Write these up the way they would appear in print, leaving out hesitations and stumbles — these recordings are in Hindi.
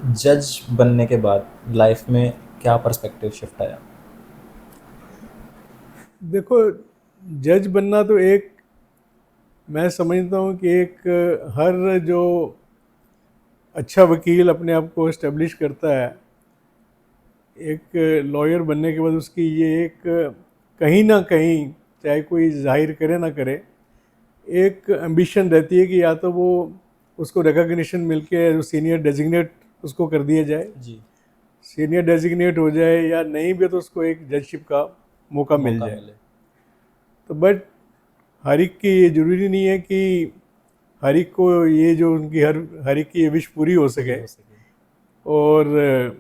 जज बनने के बाद लाइफ में क्या पर्सपेक्टिव शिफ्ट आया? देखो, जज बनना तो एक, मैं समझता हूँ कि एक हर जो अच्छा वकील अपने आप को इस्टेब्लिश करता है, एक लॉयर बनने के बाद उसकी ये एक कहीं ना कहीं, चाहे कोई जाहिर करे ना करे, एक एम्बिशन रहती है कि या तो वो उसको रिकग्निशन मिलके जो सीनियर डेजिग्नेट उसको कर दिया जाए, जी। सीनियर डेजिग्नेट हो जाए, या नहीं भी तो उसको एक जजशिप का मौका मिल मौका जाए। मिले। तो बट हर एक की ये जरूरी नहीं है कि हर एक को ये जो उनकी हर एक की ये विश पूरी हो पूरी सके। हो सके। और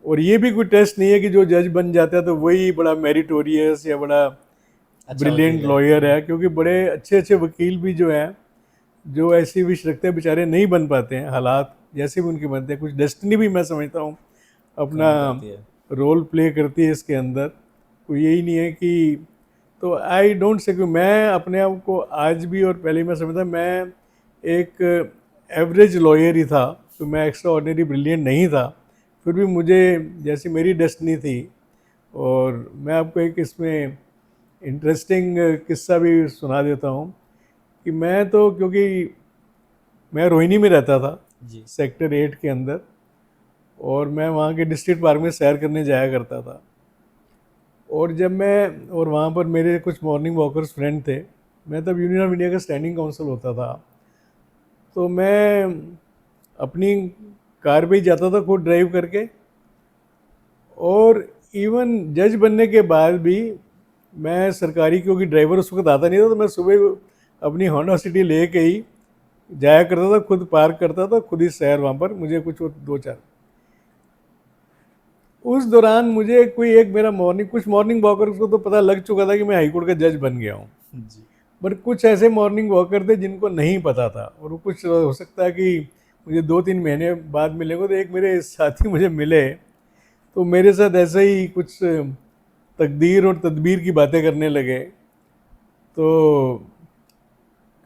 और ये भी कोई टेस्ट नहीं है कि जो जज बन जाता है तो वही बड़ा मेरिटोरियस या बड़ा अच्छा ब्रिलियंट वकील है। लॉयर है, क्योंकि बड़े अच्छे अच्छे वकील भी जो हैं, जो ऐसी विश रखते हैं, बेचारे नहीं बन पाते हैं, हालात जैसे भी उनके बनते हैं। कुछ डेस्टिनी भी मैं समझता हूँ अपना काम करती है। रोल प्ले करती है इसके अंदर। कोई यही नहीं है कि, तो आई डोंट से कि मैं अपने आप को आज भी और पहले मैं समझता मैं एक एवरेज लॉयर ही था, तो मैं एक्स्ट्रा ऑर्डिनरी ब्रिलियंट नहीं था। फिर भी मुझे जैसी मेरी डेस्टिनी थी। और मैं आपको एक इसमें इंटरेस्टिंग किस्सा भी सुना देता हूँ कि मैं तो, क्योंकि मैं रोहिणी में रहता था, जी। सेक्टर 8 के अंदर, और मैं वहाँ के डिस्ट्रिक्ट पार्क में सैर करने जाया करता था। और जब मैं, और वहाँ पर मेरे कुछ मॉर्निंग वॉकर्स फ्रेंड थे, मैं तब यूनियन ऑफ इंडिया का स्टैंडिंग काउंसिल होता था, तो मैं अपनी कार पे ही जाता था खुद ड्राइव करके। और इवन जज बनने के बाद भी मैं सरकारी, क्योंकि ड्राइवर उस वक्त आता नहीं था, तो मैं सुबह अपनी होंडा सिटी लेके ही जाया करता था, खुद पार्क करता था, खुद ही सैर वहाँ पर, मुझे कुछ 2-4। उस दौरान मुझे कोई एक मेरा कुछ मॉर्निंग वॉकर्स को तो पता लग चुका था कि मैं हाईकोर्ट का जज बन गया हूँ। जी। बट कुछ ऐसे मॉर्निंग वॉकर थे जिनको नहीं पता था, और वो कुछ हो सकता है कि मुझे 2-3 महीने बाद मिलेंगे। तो एक मेरे साथी मुझे मिले, तो मेरे साथ ऐसे ही कुछ तकदीर और तदबीर की बातें करने लगे। तो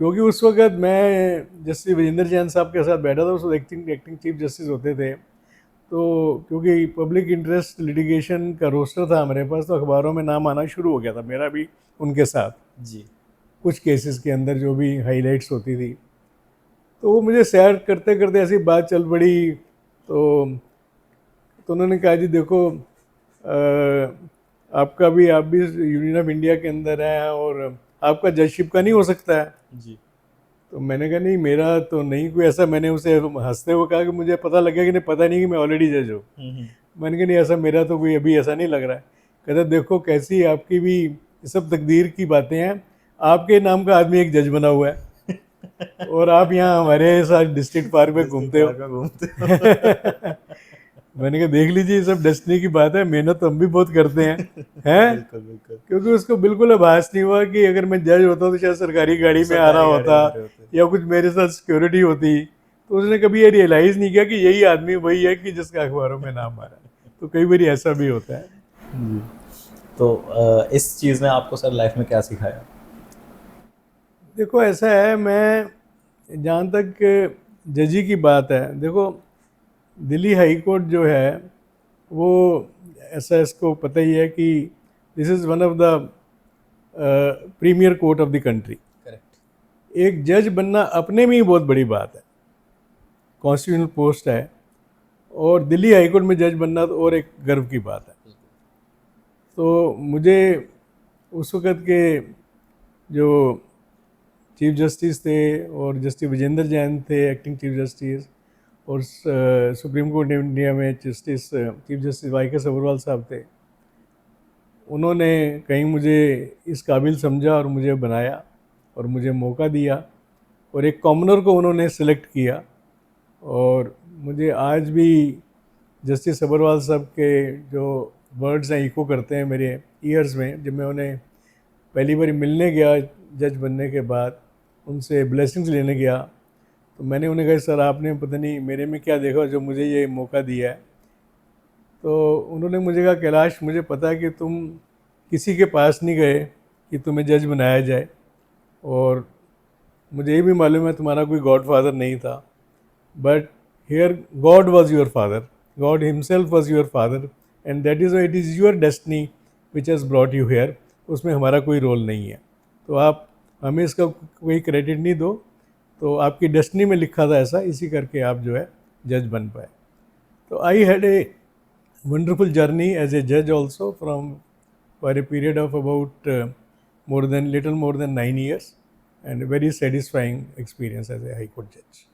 क्योंकि उस वक्त मैं जस्टिस विजेंद्र जैन साहब के साथ बैठा था, उस वक्त एक्टिंग एक्टिंग चीफ जस्टिस होते थे। तो क्योंकि पब्लिक इंटरेस्ट लिटिगेशन का रोस्टर था हमारे पास, तो अखबारों में नाम आना शुरू हो गया था मेरा भी उनके साथ, जी। कुछ केसेस के अंदर जो भी हाईलाइट्स होती थी। तो वो मुझे सैर करते करते ऐसी बात चल पड़ी। तो उन्होंने कहा, जी देखो, आपका भी, आप भी यूनियन ऑफ इंडिया के अंदर हैं, और आपका जजशिप का नहीं हो सकता है। जी। तो मैंने कहा, नहीं मेरा तो नहीं कोई ऐसा। मैंने उसे हंसते हुए कहा कि मुझे पता लग गया कि नहीं, पता नहीं कि मैं ऑलरेडी जज हूँ। हम्म। मैंने कहा, नहीं ऐसा मेरा तो कोई अभी ऐसा नहीं लग रहा है। कहता, देखो कैसी आपकी भी ये सब तकदीर की बातें हैं, आपके नाम का आदमी एक जज बना हुआ है, और आप यहाँ हमारे साथ डिस्ट्रिक्ट पार्क में डिस्ट्रिक्ट घूमते हो। पार्क में घूमते हो। मैंने कहा, देख लीजिए, ये सब डेस्टिनी की बात है, मेहनत तो हम भी बहुत करते हैं। बिल्कुल बिल्कुल। क्योंकि उसको बिल्कुल आभास नहीं हुआ कि अगर मैं जज होता तो शायद सरकारी गाड़ी में आ रहा सरकारी गाड़ी होता, में आ रहे होते। या कुछ मेरे साथ सिक्योरिटी होती। तो उसने कभी ये रियलाइज़ नहीं किया कि यही आदमी वही है कि जिसका अखबारों में नाम आ रहा है। तो कई बार ऐसा भी होता है। जी। तो इस चीज़ ने आपको सर लाइफ में क्या सिखाया? देखो ऐसा है, मैं जहाँ तक जजी की बात है, देखो दिल्ली हाई कोर्ट जो है वो, ऐसा इसको पता ही है कि this is one of the premier court of the country. Correct. एक जज बनना अपने में ही बहुत बड़ी बात है, कॉन्स्टिट्यूशनल पोस्ट है। और दिल्ली हाई कोर्ट में जज बनना तो और एक गर्व की बात है। तो मुझे उस वक़्त के जो चीफ जस्टिस थे, और जस्टिस विजेंद्र जैन थे एक्टिंग चीफ जस्टिस, और सुप्रीम कोर्ट ऑफ इंडिया में जस्टिस चीफ जस्टिस वाई के सब्रवाल साहब थे, उन्होंने कहीं मुझे इस काबिल समझा और मुझे बनाया और मुझे मौका दिया, और एक कॉमनर को उन्होंने सेलेक्ट किया। और मुझे आज भी जस्टिस सब्रवाल साहब के जो वर्ड्स हैं इको करते हैं मेरे ईयर्स में। जब मैं उन्हें पहली बार मिलने गया जज बनने के बाद, उनसे ब्लेसिंग्स लेने गया, तो मैंने उन्हें कहा, सर आपने पता नहीं मेरे में क्या देखा जो मुझे ये मौका दिया है। तो उन्होंने मुझे कहा, कैलाश मुझे पता है कि तुम किसी के पास नहीं गए कि तुम्हें जज बनाया जाए, और मुझे ये भी मालूम है तुम्हारा कोई गॉडफादर नहीं था, but here God was your father, God himself was your father, and that is why it is your destiny which has brought you here. उसमें हमारा कोई रोल नहीं है, तो आप हमें इसका कोई क्रेडिट नहीं दो, तो आपकी डेस्टिनी में लिखा था ऐसा, इसी करके आप जो है जज बन पाए. तो I had a wonderful journey as a judge also from for a period of about little more than 9 years, and a very satisfying experience as a High Court judge.